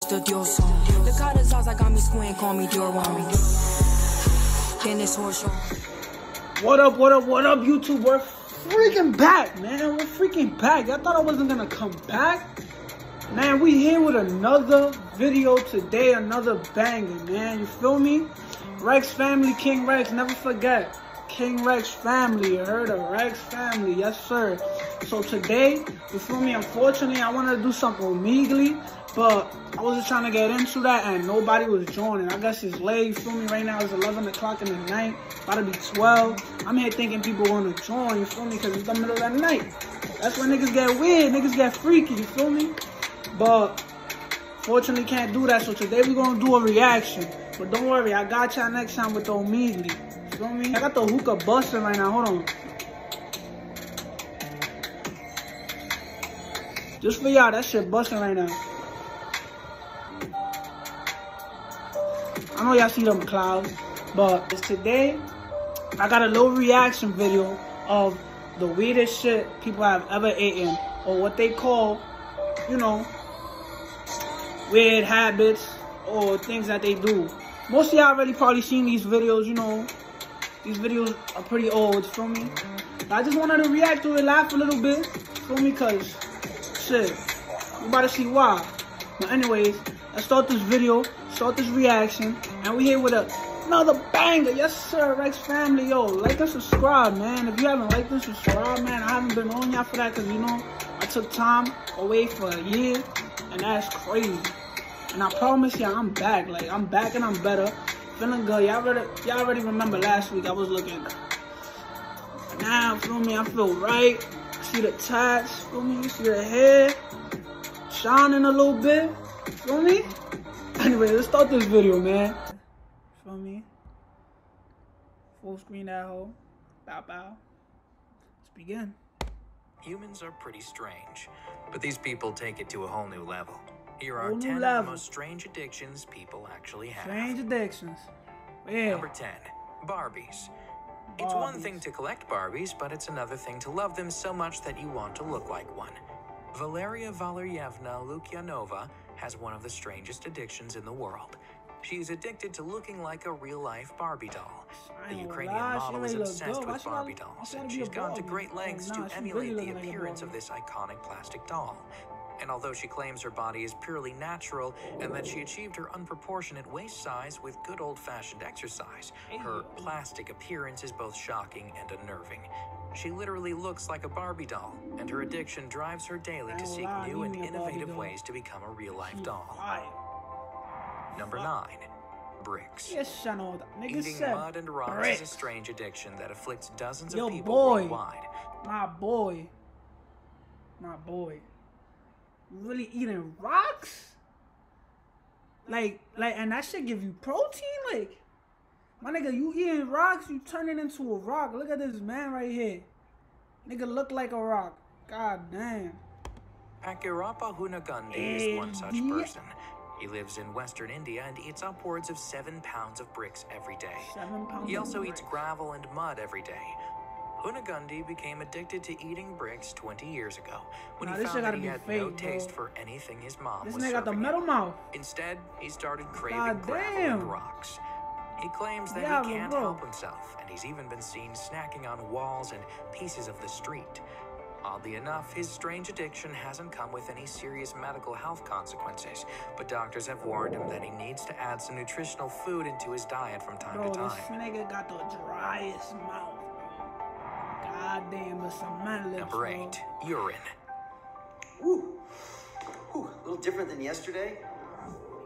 The Dior song. The colors eyes, I got me squinting, call me Dior one. Then this horse show. What up, YouTube? We're freaking back, man. We're freaking back. Y'all thought I wasn't gonna come back? Man, we here with another video today, another banger, man. You feel me? Rex family, King Rex, never forget. King Rex family, you heard of Rex family, yes sir. So today, you feel me? Unfortunately, I wanted to do something immediately, but I was just trying to get into that and nobody was joining. I guess it's late, you feel me? Right now it's 11 o'clock in the night, about to be 12. I'm here thinking people want to join, you feel me? Because it's the middle of the night. That's when niggas get weird, niggas get freaky, you feel me? But fortunately can't do that, so today we're gonna do a reaction. But don't worry, I got y'all next time with the immediately. You feel me? I got the hookah busting right now, hold on. Just for y'all, that shit busting right now. I know y'all see them clouds, but today I got a little reaction video of the weirdest shit people have ever eaten, or what they call, you know, weird habits or things that they do. Most of y'all already probably seen these videos, you know. These videos are pretty old, feel me? But I just wanted to react to it, laugh a little bit, feel me? Cause shit, you about to see why. But anyways, let's start this video, start this reaction, and we here with another banger. Yes sir, Rex family, yo, like and subscribe, man. If you haven't liked and subscribed, man, I haven't been on y'all for that, cause you know, I took time away for a year, and that's crazy. And I promise y'all, I'm back. Like, I'm back and I'm better. Feeling good. Y'all already remember last week I was looking. But now, feel me, I feel right. See the tats, feel me? You see the hair shining a little bit. Feel me? Anyway, let's start this video, man. Feel me? Full screen that hoe. Bow, bow. Let's begin. Humans are pretty strange, but these people take it to a whole new level. Here are 10 of the most strange addictions people actually have. Strange addictions. Yeah. Number 10, Barbies. It's one thing to collect Barbies, but it's another thing to love them so much that you want to look like one. Valeria Valeryevna Lukyanova has one of the strangest addictions in the world. She's addicted to looking like a real-life Barbie doll. The Ukrainian model is obsessed with Barbie dolls, and she's gone to great lengths to emulate the appearance of this iconic plastic doll. And although she claims her body is purely natural and that she achieved her unproportionate waist size with good old-fashioned exercise, her plastic appearance is both shocking and unnerving. She literally looks like a Barbie doll, and her addiction drives her daily to seek new and innovative ways to become a real-life doll. Number 9. Bricks. Eating mud and rocks is a strange addiction that afflicts dozens of people worldwide. My boy. Really eating rocks? Like, and that shit give you protein? Like, my nigga, you eating rocks, you turning into a rock. Look at this man right here. Nigga look like a rock. God damn. Akirapa Hunagandhi is one such person. He lives in Western India and eats upwards of 7 pounds of bricks every day. 7 pounds He also eats gravel and mud every day. Hunagandhi became addicted to eating bricks 20 years ago when he found that he had no taste for anything his mom was serving. This nigga got the metal mouth. Instead, he started craving gravel and rocks. He claims that he can't help himself, and he's even been seen snacking on walls and pieces of the street. Oddly enough, his strange addiction hasn't come with any serious medical health consequences, but doctors have warned him that he needs to add some nutritional food into his diet from time to time. This nigga got the driest mouth. God damn, but some man lips. Number 8, urine. Ooh, a little different than yesterday.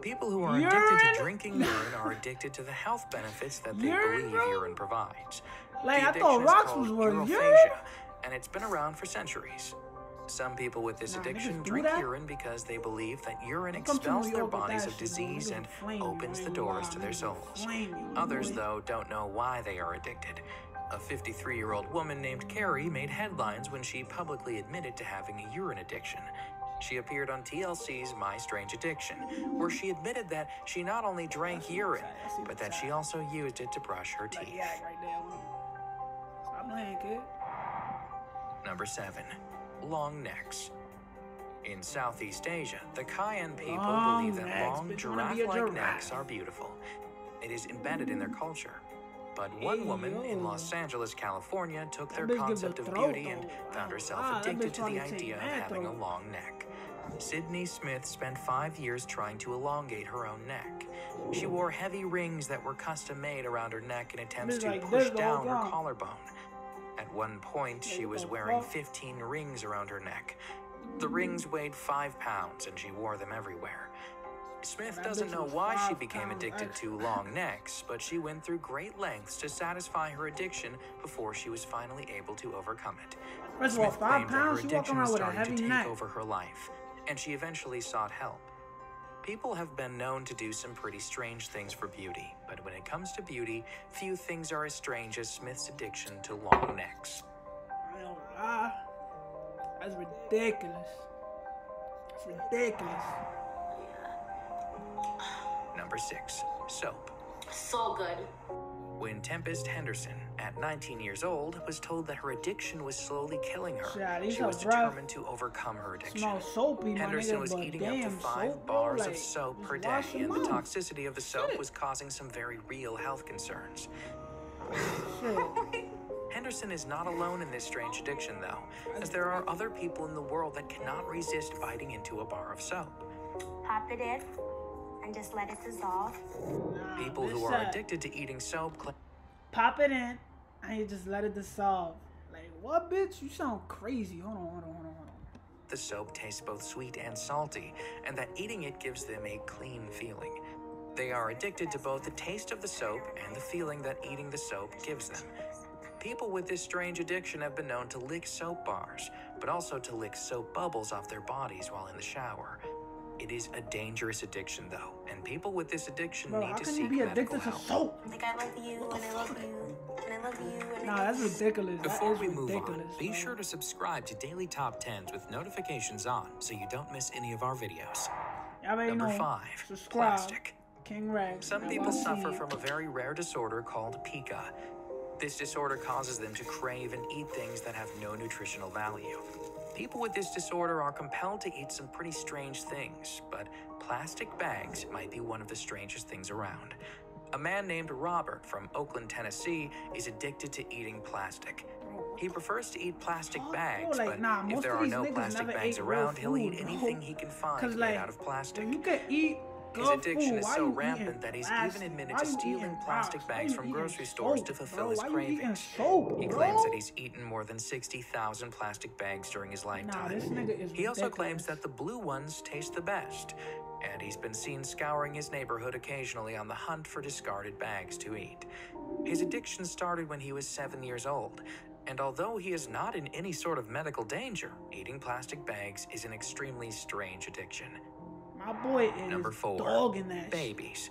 People who are addicted to drinking urine are addicted to the health benefits that they believe urine provides. Like, I thought rocks was worth urine, and it's been around for centuries. Some people with this addiction drink urine because they believe that urine expels their bodies of disease and opens the doors to their souls. Others, though, don't know why they are addicted. A 53-year-old woman named Carrie made headlines when she publicly admitted to having a urine addiction. She appeared on TLC's My Strange Addiction, where she admitted that she not only drank urine, but that she also used it to brush her teeth. Number 7. Long necks. In Southeast Asia, the Cayenne people Long believe that necks, long bitch, you wanna be a giraffe-like giraffe. necks are beautiful. It is embedded in their culture. But one woman in Los Angeles, California, took their bitch give concept the of throat, beauty and though. found herself Wow, that addicted bitch to the probably idea of take mad having a throat. long neck. Sydney Smith spent 5 years trying to elongate her own neck. She wore heavy rings that were custom-made around her neck in attempts Bitch to like push this the down whole her time. collarbone. At one point, she What was the wearing fuck? 15 rings around her neck. The rings weighed 5 pounds, and she wore them everywhere. Smith That doesn't bitch know was why she 5 became pounds addicted extra. to long necks, but she went through great lengths to satisfy her addiction before she was finally able to overcome it. First of all, Smith 5 claimed that her pounds, she walking addiction around was with a starting to heavy take neck. over her life, and she eventually sought help. People have been known to do some pretty strange things for beauty, but when it comes to beauty, few things are as strange as Smith's addiction to long necks. I don't lie. That's ridiculous. That's ridiculous. Number 6. Soap. So good. When Tempest Henderson, at 19 years old, was told that her addiction was slowly killing her, Shit, at least she her was breath determined to overcome her addiction. Smells soapy, my Henderson nigga, was but eating up to damn 5 soap, bro, bars like, of soap just per day, wash your and the mouth. toxicity of the soap Shit. was causing some very real health concerns. Shit. Henderson is not alone in this strange addiction, though, as there are other people in the world that cannot resist biting into a bar of soap. Pop it in and just let it dissolve. People who are addicted to eating soap claim Pop it in and you just let it dissolve. Like, what, bitch? You sound crazy. Hold on. the soap tastes both sweet and salty, and that eating it gives them a clean feeling. They are addicted to both the taste of the soap and the feeling that eating the soap gives them. People with this strange addiction have been known to lick soap bars, but also to lick soap bubbles off their bodies while in the shower. It is a dangerous addiction, though, and people with this addiction Bro, need how to can you seek be medical addicted to help. soap? Like, I love you, and I love you, and I love you, and Nah, I that's love you. ridiculous. Before That we is move ridiculous, on, be bro. sure to subscribe to Daily Top 10s with notifications on so you don't miss any of our videos. Y'all already Number know. 5. Subscribe. Plastic. King Rex. Some people suffer from a very rare disorder called pica. This disorder causes them to crave and eat things that have no nutritional value. People with this disorder are compelled to eat some pretty strange things, but plastic bags might be one of the strangest things around. A man named Robert from Oakland, Tennessee, is addicted to eating plastic. He prefers to eat plastic bags, like, but nah, if most there of are these no niggas plastic never bags ate around, real he'll eat food, anything bro. he can find 'Cause, made like, out of plastic. when you can eat His good addiction food, is why so you rampant eating that he's plastic? even admitted Why to you stealing eating plastic rocks? bags Why from you eating grocery stores soap, to fulfill bro? his Why you eating cravings. soap, He bro? claims that he's eaten more than 60,000 plastic bags during his lifetime. this nigga is He also ridiculous. claims that the blue ones taste the best, and he's been seen scouring his neighborhood occasionally on the hunt for discarded bags to eat. His addiction started when he was 7 years old, and although he is not in any sort of medical danger, eating plastic bags is an extremely strange addiction. My boy is Number 4. dogging that shit. Babies.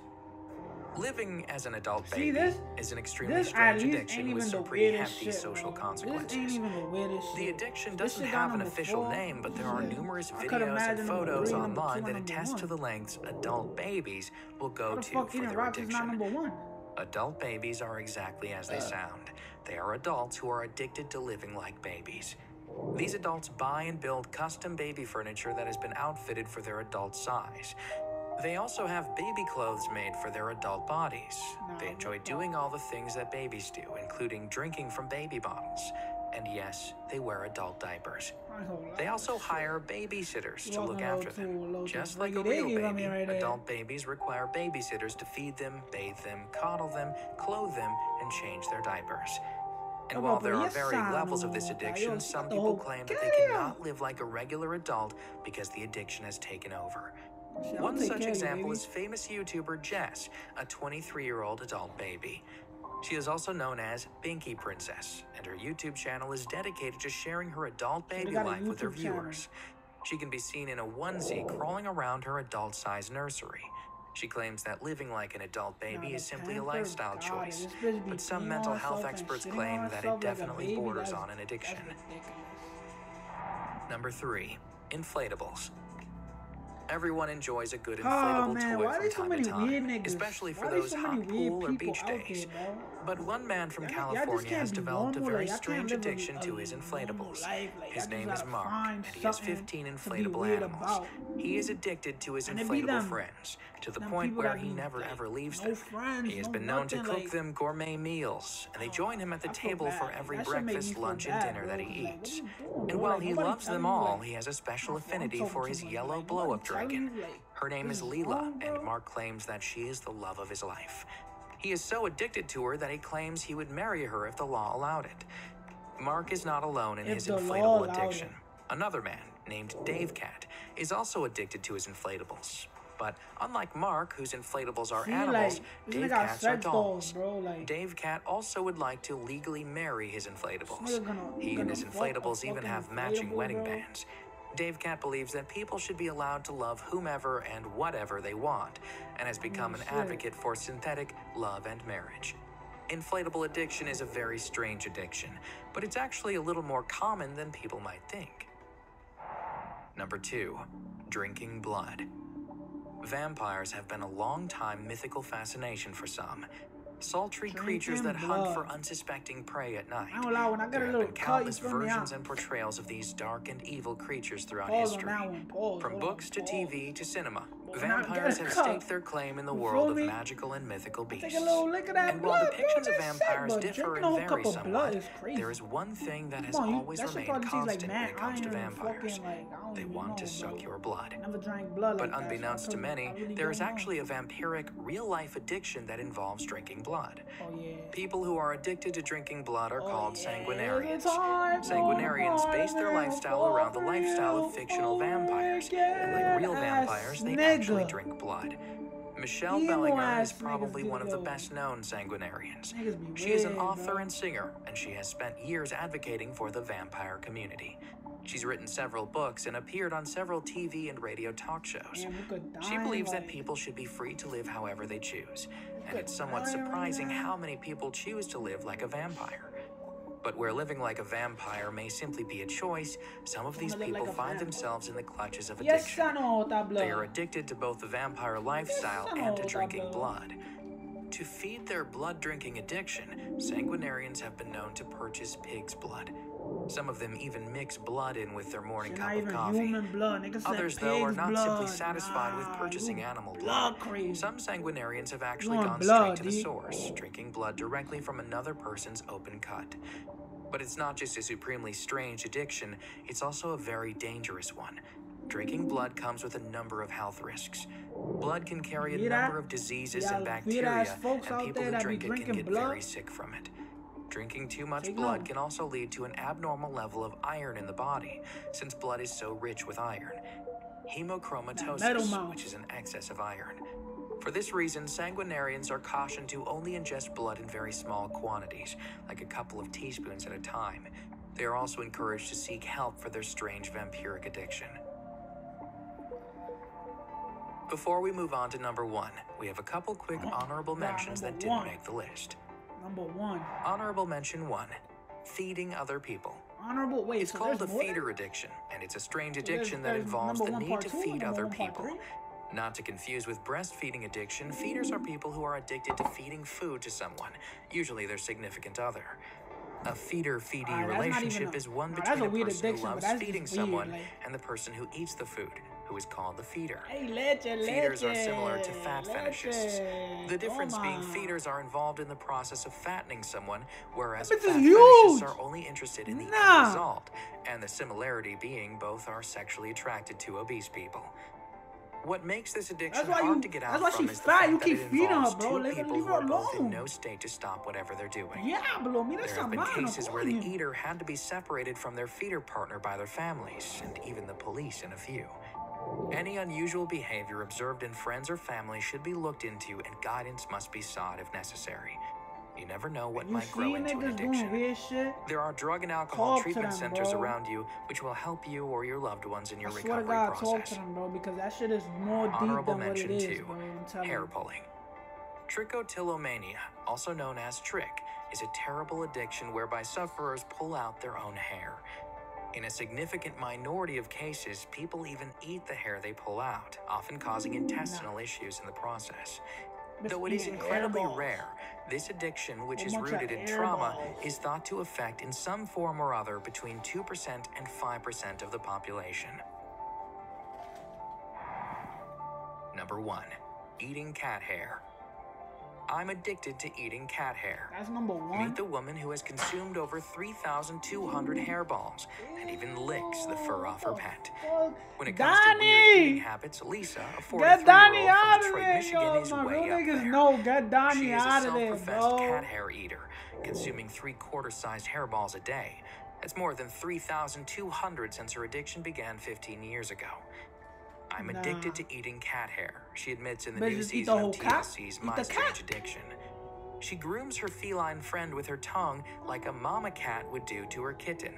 Living as an adult See, baby this- is an extremely This at strange least addiction ain't with even some the pretty weirdest hefty shit, social bro. consequences. This ain't even the weirdest The shit. addiction This doesn't shit have got an number official 4. name, but there are numerous I could videos and imagine number photos 3, number 2, online and that number attest 1. to the lengths adult babies will go How the to fuck for eating their rocks is not addiction. number 1? Adult babies are exactly as they sound. They are adults who are addicted to living like babies. These adults buy and build custom baby furniture that has been outfitted for their adult size. They also have baby clothes made for their adult bodies. They enjoy doing all the things that babies do, including drinking from baby bottles. And yes, they wear adult diapers. They also hire babysitters to look after them. Just like a real baby, adult babies require babysitters to feed them, bathe them, coddle them, clothe them, and change their diapers. And while there are varying levels of this addiction, some people claim that they cannot live like a regular adult because the addiction has taken over. One such example is famous YouTuber Jess, a 23-year-old adult baby. She is also known as Binky Princess, and her YouTube channel is dedicated to sharing her adult baby got a life with her YouTube channel. viewers. She can be seen in a onesie crawling around her adult-sized nursery. She claims that living like an adult baby is simply a lifestyle choice, but some mental health experts claim that it definitely borders on an addiction. Number 3. Inflatables. Everyone enjoys a good inflatable man, toy why from there's so time many to time, weird niggas? especially for Why there's those so many hot weird pool or people beach out there, days. bro? But one man from Y'all California has can't be developed a normal, very like, y'all strange can't live addiction to his inflatables. life. Like, His y'all name just is gotta Mark, find and he has something 15 to be inflatable weird animals. about. He is addicted to his And it be inflatable them- friends, to the them point people where that he be, never like, ever leaves no them. friends, He has no been known to nothing, cook like- them gourmet meals, and they join him at the I feel table for bad. every That shit make me breakfast, feel lunch, bad, and dinner bro, that he 'cause, like, what eats. you doing, And bro? while Like, he nobody loves them telling you, all, like, he has a special I'm affinity talking for too his much, yellow like, blow-up nobody telling dragon. you, like, Her name this is is Leela, wrong, and bro? Mark claims that she is the love of his life. He is so addicted to her that he claims he would marry her if the law allowed it. Mark is not alone in If his the law inflatable allowed addiction. it. Another man, named Dave Cat, is also addicted to his inflatables. But unlike Mark, whose inflatables are See, animals, like, this Dave nigga got Cats are sex dolls. dolls, bro, like- Dave Cat also would like to legally marry his inflatables. This nigga gonna- He and gonna his fuck a inflatables even fucking have matching inflatable, wedding bro. bands. Dave Cat believes that people should be allowed to love whomever and whatever they want, and has become an shit. advocate for synthetic love and marriage. Inflatable addiction is a very strange addiction, but it's actually a little more common than people might think. Number 2, drinking blood. Vampires have been a long-time mythical fascination for some. Sultry creatures that Drinking hunt blood. for unsuspecting prey at night. I ain't gonna lie, when I get There a have little been cut, you countless feel me? versions I- and portrayals of these dark and evil creatures throughout Pause on history. that one, pause, From hold on, books to pause. TV to cinema, But when I vampires get a have cut, staked their claim in the you world feel of me? magical and mythical beasts. Take a little lick of that And while blood, depictions bro, of that's vampires sick, but differ drinking a and whole vary cup of blood somewhat, is crazy. there is one thing that has Come on, always that shit remained probably tastes constant like when it comes to mad iron and vampires. fucking, like, I don't They even want to know, suck bro. your blood. I never drank blood But like that, unbeknownst so I to couldn't- many, I really there is don't know. actually a vampiric, real-life addiction that involves drinking blood. Oh, yeah. People who are addicted to drinking blood are called yeah, sanguinarians. it's hard Sanguinarians for base their real, lifestyle around the for lifestyle real, of fictional for vampires. real, And like real ass vampires, they nigga. actually drink blood. Michelle Emo Bellinger ass is probably niggas one of the do. best-known sanguinarians. Niggas be She is an weird, author bro. and singer, and she has spent years advocating for the vampire community. She's written several books and appeared on several TV and radio talk shows. Damn, you could She die, believes that like- people should be free to live however they choose, and could it's somewhat die right surprising now. how many people choose to live like a vampire. But where living like a vampire may simply be a choice, some of these live people like a find vampire. themselves in the clutches of Yes, addiction. I know that blood. They are addicted to both the vampire lifestyle I know and to that drinking blood. blood. To feed their blood-drinking addiction, sanguinarians have been known to purchase pig's blood. Some of them even mix blood in with their morning Shit, cup not of even coffee. human blood. Niggas said Others, though, are pig's not blood. simply satisfied with Nah, purchasing you animal blood. blood crazy. Some sanguinarians have actually want gone blood, straight to the D. source, drinking blood directly from another person's open cut. But it's not just a supremely strange addiction, it's also a very dangerous one. Drinking blood comes with a number of health risks. Blood can carry a Hear that? number of diseases Y'all and weird-ass bacteria, folks and out people there who that be drink it can drinking get blood? very sick from it. Drinking too much Take blood note. can also lead to an abnormal level of iron in the body, since blood is so rich with iron. metal Hemochromatosis, mouth. which is an excess of iron. For this reason, sanguinarians are cautioned to only ingest blood in very small quantities, like a couple of teaspoons at a time. They are also encouraged to seek help for their strange vampiric addiction. Before we move on to number 1, we have a couple quick honorable Nah, mentions that number didn't one. make the list. Number 1. Honorable mention 1, feeding other people. Honorable. Wait, It's so called a there's more feeder addiction, and it's a strange there's- addiction that there's involves number the one, need part to two, feed number other one, part people. three? Not to confuse with breastfeeding addiction, feeders are people who are addicted to feeding food to someone, usually their significant other. A feeder-feedee Alright, that's not even relationship a- is one nah, between that's a a weird person who addiction, but loves that's feeding just weird, someone like- and the person who eats the food, who is called the feeder. Hey, leche, Feeders are leche, similar to fat fetishists. leche. The difference being Toma. feeders are involved in the process of fattening someone, whereas That fat bitch is huge! fetishists are only interested in the Nah. end result, and the similarity being both are sexually attracted to obese people. What makes this addiction That's why hard you- to get out that's why from she is the fat. fact You that keep it feeding her, involves bro. two Leave her- people leave who her are both in alone. no state to stop whatever they're doing. Yeah, below me, that's There have some been man. cases where the eater had to be separated from their feeder partner by their families, and even the police in a few. Any unusual behavior observed in friends or family should be looked into, and guidance must be sought if necessary. You never know what You might grow see into an niggas doing addiction. weird shit? There are drug and alcohol Talk to treatment them, centers bro. around you, which will help you or your loved ones in your I swear to recovery God, talk to process. them, bro, because that shit is more deep Honorable than what it mention is, 2, bro. I'm telling hair you. pulling. Trichotillomania, also known as trick, is a terrible addiction whereby sufferers pull out their own hair. In a significant minority of cases, people even eat the hair they pull out, often causing intestinal issues in the process. Though it is eating incredibly hairballs. rare, this addiction, which is bunch of rooted in trauma, hairballs. is thought to affect in some form or other between 2% and 5% of the population. Number 1. Eating cat hair. I'm addicted to eating cat hair. That's number one. Meet the woman who has consumed over 3,200 hairballs and even licks the fur off her pet. When it comes to weird eating habits, Lisa, a Get Donnie 43-year-old out from of Detroit, there, Michigan, yo. is My real way up niggas there. know. Get She Donnie is a out of there, self-professed bro. cat hair eater, consuming 3/4-sized hairballs a day. That's more than 3,200 since her addiction began 15 years ago. I'm addicted to eating cat hair, she admits in the new Bitches eat the season whole of cat? TLC's Eat My the Strange cat? Addiction. She grooms her feline friend with her tongue like a mama cat would do to her kitten,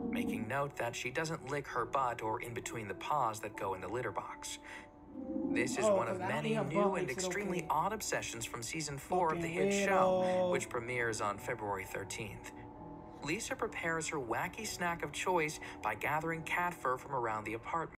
making note that she doesn't lick her butt or in between the paws that go in the litter box. This is one of 'cause I don't many eat her butt new and makes it extremely okay. odd obsessions from season 4 of the hit Fucking show, weirdo. which premieres on February 13th. Lisa prepares her wacky snack of choice by gathering cat fur from around the apartment.